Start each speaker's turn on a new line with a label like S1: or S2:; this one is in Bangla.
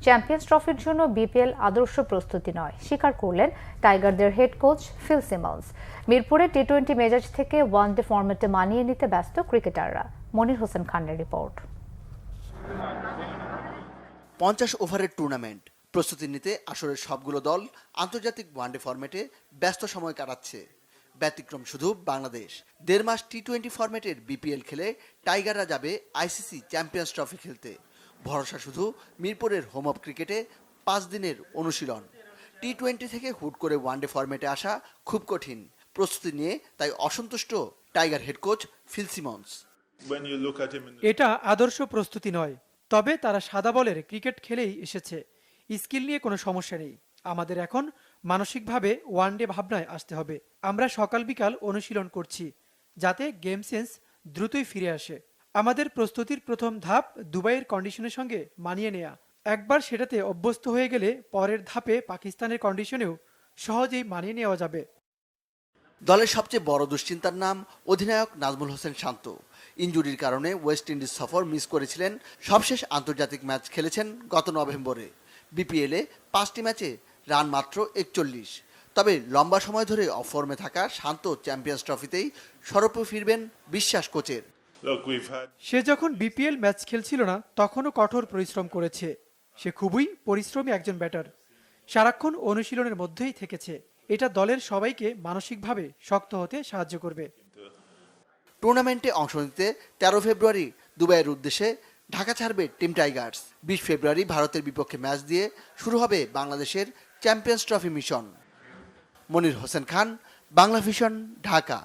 S1: চ্যাম্পিয়ন্স ট্রফির জন্য বিপিএল আদর্শ প্রস্তুতি নয়, স্বীকার করলেন টাইগারদের হেড কোচ ফিল সিমন্স। মিরপুরে টি-20 মেজাজ থেকে ওয়ানডে ফরম্যাটে মানিয়ে নিতে ব্যস্ত ক্রিকেটাররা। মনির হোসেন খানের রিপোর্ট।
S2: 50 ওভারের টুর্নামেন্ট প্রস্তুতি নিতে আসরের সবগুলো দল আন্তর্জাতিক ওয়ানডে ফরম্যাটে ব্যস্ত সময় কাটাচ্ছে। ব্যতিক্রম শুধু বাংলাদেশ। 1.5 মাস টি-20 ফরম্যাটের বিপিএল খেলে টাইগাররা যাবে আইসিসি চ্যাম্পিয়ন্স ট্রফি খেলতে। ভরসা শুধু মিরপুরের হোম অফ ক্রিকেটে 5 দিনের অনুশীলন। টি-20 থেকে হুট করে ওয়ানডে ফরম্যাটে আসা খুব কঠিন। প্রস্তুতি নিয়ে তাই অসন্তুষ্ট tiger head coach Phil Simmons.
S3: এটা আদর্শ প্রস্তুতি নয়, তবে তারা সাদা বলের ক্রিকেট খেলেই এসেছে। স্কিল নিয়ে কোনো সমস্যা নেই। আমাদের এখন মানসিকভাবে ওয়ানডে ভাবনায় আসতে হবে। আমরা সকাল বিকাল অনুশীলন করছি যাতে গেম সেন্স দ্রুতই ফিরে আসে। আমাদের প্রস্তুতির প্রথম ধাপ দুবাইয়ের কন্ডিশনের সঙ্গে মানিয়ে নেয়া। একবার সেটাতে অভ্যস্ত হয়ে গেলে পরের ধাপে পাকিস্তানের কন্ডিশনেও সহজেই মানিয়ে নেওয়া যাবে।
S2: দলের সবচেয়ে বড় দুশ্চিন্তার নাম অধিনায়ক নাজমুল হোসেন শান্ত। ইনজুরির কারণে ওয়েস্ট ইন্ডিজ সফর মিস করেছিলেন। সবশেষ আন্তর্জাতিক ম্যাচ খেলেছেন গত নভেম্বরে। বিপিএলে 5টি ম্যাচে রান মাত্র 41। তবে লম্বা সময় ধরে অফর্মে থাকা শান্ত চ্যাম্পিয়ন্স ট্রফিতেই সরবে ফিরবেন বিশ্বাস কোচের।
S3: সে যখন বিপিএল ম্যাচ খেলছিল না তখনও কঠোর পরিশ্রম করেছে। সে খুবই পরিশ্রমী একজন ব্যাটার। সারাক্ষণ অনুশীলনের মধ্যেই থেকেছে। এটা দলের সবাইকে মানসিকভাবে শক্ত হতে সাহায্য করবে।
S2: টুর্নামেন্টে অংশ নিতে 13 ফেব্রুয়ারি দুবাইয়ের উদ্দেশ্যে ঢাকা ছাড়বে টিম টাইগার্স। 20 ফেব্রুয়ারি ভারতের বিপক্ষে ম্যাচ দিয়ে শুরু হবে বাংলাদেশের champions trophy mission. Monir Hossain Khan, Bangla vision, Dhaka.